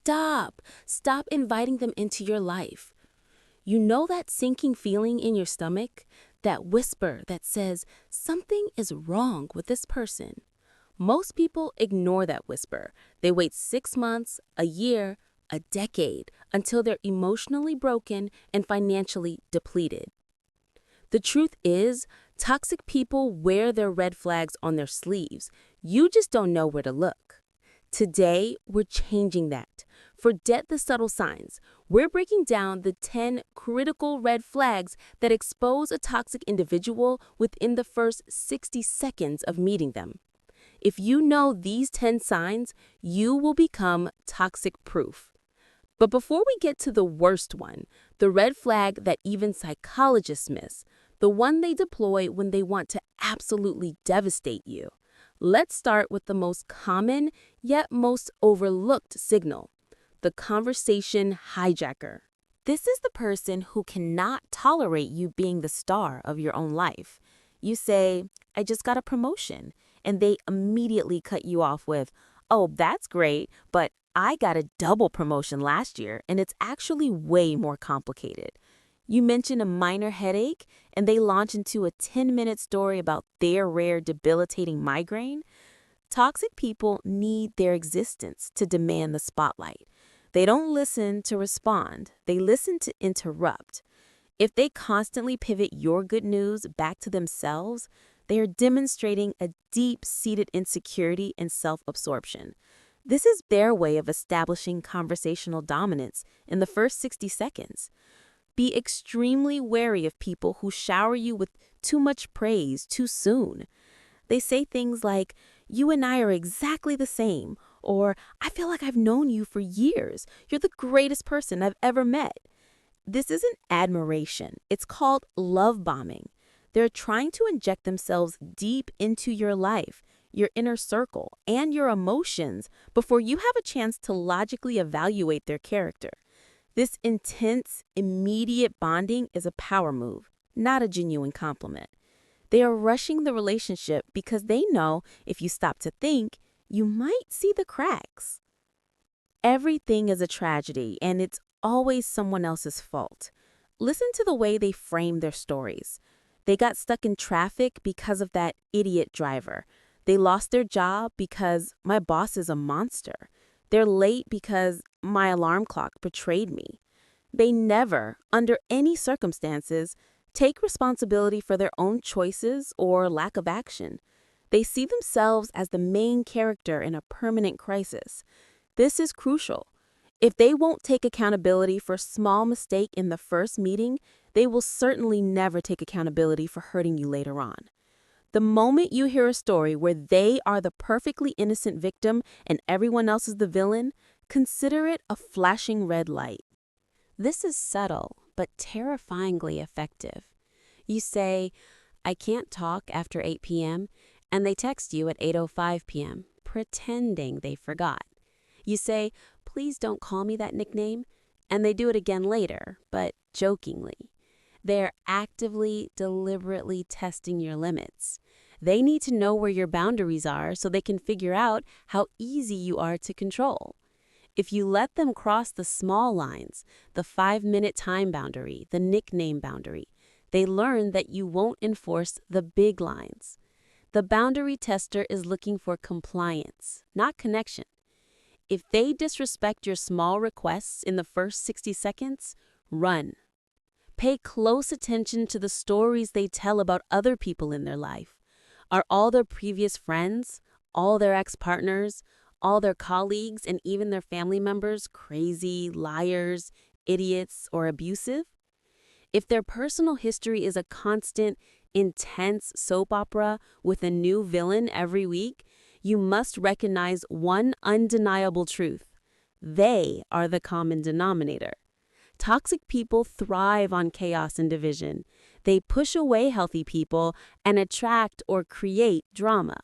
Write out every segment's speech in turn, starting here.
stop. Stop inviting them into your life. You know that sinking feeling in your stomach? That whisper that says something is wrong with this person. Most people ignore that whisper. They wait 6 months, a year, a decade until they're emotionally broken and financially depleted. The truth is, toxic people wear their red flags on their sleeves. You just don't know where to look. Today, we're changing that. Forget the subtle signs. We're breaking down the 10 critical red flags that expose a toxic individual within the first 60 seconds of meeting them. If you know these 10 signs, you will become toxic proof. But before we get to the worst one, the red flag that even psychologists miss, the one they deploy when they want to absolutely devastate you, let's start with the most common yet most overlooked signal, the conversation hijacker. This is the person who cannot tolerate you being the star of your own life. You say, "I just got a promotion," and they immediately cut you off with, "Oh, that's great, but I got a double promotion last year, and it's actually way more complicated." You mention a minor headache, and they launch into a 10-minute story about their rare debilitating migraine. Toxic people need their existence to demand the spotlight. They don't listen to respond. They listen to interrupt. If they constantly pivot your good news back to themselves, they are demonstrating a deep-seated insecurity and self-absorption. This is their way of establishing conversational dominance in the first 60 seconds. Be extremely wary of people who shower you with too much praise too soon. They say things like, "You and I are exactly the same," or "I feel like I've known you for years. You're the greatest person I've ever met." This isn't admiration. It's called love bombing. They're trying to inject themselves deep into your life, your inner circle, and your emotions before you have a chance to logically evaluate their character. This intense, immediate bonding is a power move, not a genuine compliment. They are rushing the relationship because they know if you stop to think, you might see the cracks. Everything is a tragedy, and it's always someone else's fault. Listen to the way they frame their stories. They got stuck in traffic because of that idiot driver. They lost their job because my boss is a monster. They're late because my alarm clock betrayed me. They never, under any circumstances, take responsibility for their own choices or lack of action. They see themselves as the main character in a permanent crisis. This is crucial. If they won't take accountability for a small mistake in the first meeting, they will certainly never take accountability for hurting you later on. The moment you hear a story where they are the perfectly innocent victim and everyone else is the villain, consider it a flashing red light. This is subtle, but terrifyingly effective. You say, "I can't talk after 8 p.m., and they text you at 8:05 p.m., pretending they forgot. You say, "Please don't call me that nickname," and they do it again later, but jokingly. They're actively, deliberately testing your limits. They need to know where your boundaries are so they can figure out how easy you are to control. If you let them cross the small lines, the 5-minute time boundary, the nickname boundary, they learn that you won't enforce the big lines. The boundary tester is looking for compliance, not connection. If they disrespect your small requests in the first 60 seconds, run. Pay close attention to the stories they tell about other people in their life. Are all their previous friends, all their ex-partners, all their colleagues, and even their family members crazy, liars, idiots, or abusive? If their personal history is a constant, intense soap opera with a new villain every week, you must recognize one undeniable truth. They are the common denominator. Toxic people thrive on chaos and division. They push away healthy people and attract or create drama.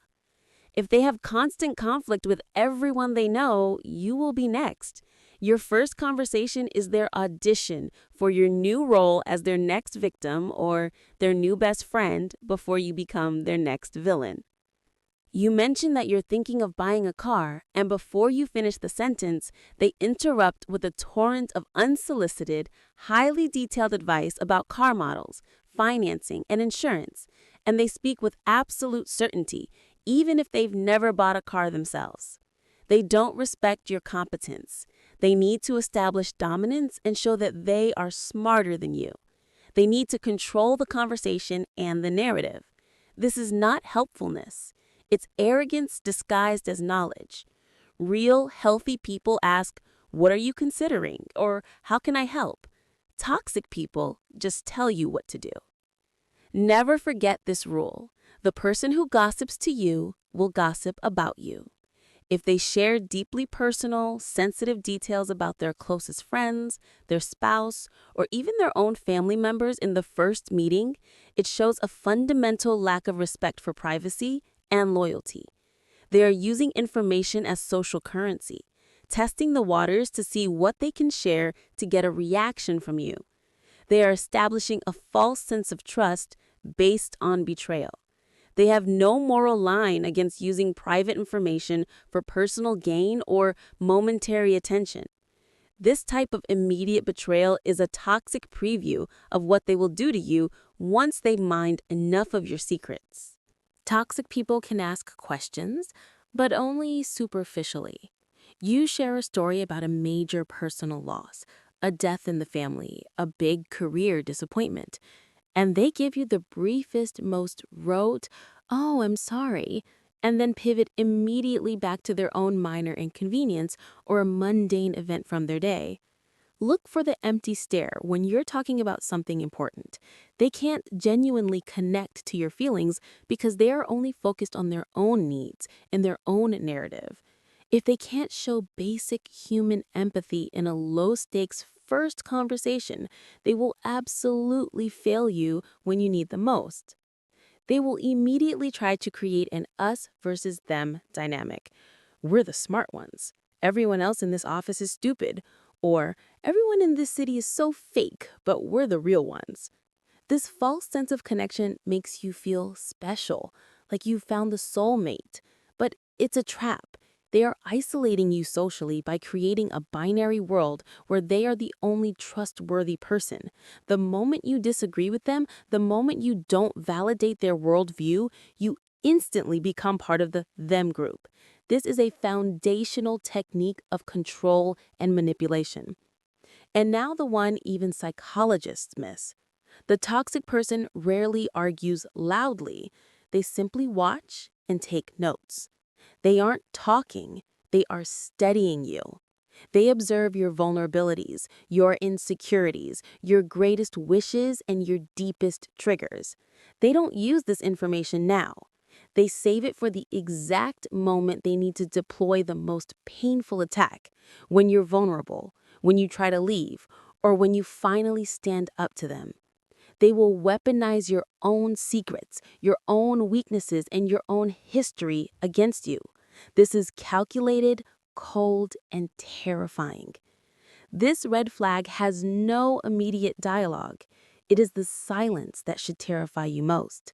If they have constant conflict with everyone they know, you will be next. Your first conversation is their audition for your new role as their next victim or their new best friend before you become their next villain. You mention that you're thinking of buying a car, and before you finish the sentence, they interrupt with a torrent of unsolicited, highly detailed advice about car models, financing, and insurance, and they speak with absolute certainty, even if they've never bought a car themselves. They don't respect your competence. They need to establish dominance and show that they are smarter than you. They need to control the conversation and the narrative. This is not helpfulness. It's arrogance disguised as knowledge. Real, healthy people ask, "What are you considering?" or "How can I help?" Toxic people just tell you what to do. Never forget this rule. The person who gossips to you will gossip about you. If they share deeply personal, sensitive details about their closest friends, their spouse, or even their own family members in the first meeting, it shows a fundamental lack of respect for privacy and loyalty. They are using information as social currency, testing the waters to see what they can share to get a reaction from you. They are establishing a false sense of trust based on betrayal. They have no moral line against using private information for personal gain or momentary attention. This type of immediate betrayal is a toxic preview of what they will do to you once they mined enough of your secrets. Toxic people can ask questions, but only superficially. You share a story about a major personal loss, a death in the family, a big career disappointment, and they give you the briefest, most rote, "Oh, I'm sorry," and then pivot immediately back to their own minor inconvenience or a mundane event from their day. Look for the empty stare when you're talking about something important. They can't genuinely connect to your feelings because they are only focused on their own needs and their own narrative. If they can't show basic human empathy in a low-stakes first conversation, they will absolutely fail you when you need them most. They will immediately try to create an us versus them dynamic. "We're the smart ones. Everyone else in this office is stupid." Or, "Everyone in this city is so fake, but we're the real ones." This false sense of connection makes you feel special, like you've found the soulmate. But it's a trap. They are isolating you socially by creating a binary world where they are the only trustworthy person. The moment you disagree with them, the moment you don't validate their worldview, you instantly become part of the them group. This is a foundational technique of control and manipulation. And now the one even psychologists miss. The toxic person rarely argues loudly. They simply watch and take notes. They aren't talking, they are studying you. They observe your vulnerabilities, your insecurities, your greatest wishes, and your deepest triggers. They don't use this information now. They save it for the exact moment they need to deploy the most painful attack, when you're vulnerable, when you try to leave, or when you finally stand up to them. They will weaponize your own secrets, your own weaknesses, and your own history against you. This is calculated, cold, and terrifying. This red flag has no immediate dialogue. It is the silence that should terrify you most.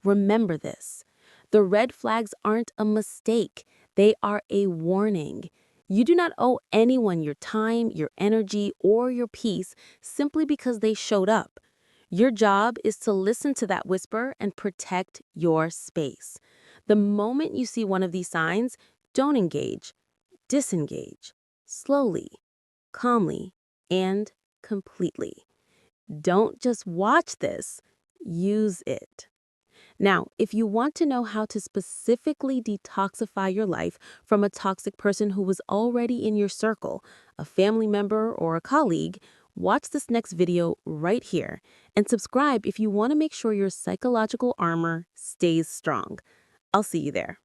Remember this. The red flags aren't a mistake. They are a warning. You do not owe anyone your time, your energy, or your peace simply because they showed up. Your job is to listen to that whisper and protect your space. The moment you see one of these signs, don't engage. Disengage. Slowly, calmly, and completely. Don't just watch this. Use it. Now, if you want to know how to specifically detoxify your life from a toxic person who was already in your circle, a family member or a colleague, watch this next video right here and subscribe if you want to make sure your psychological armor stays strong. I'll see you there.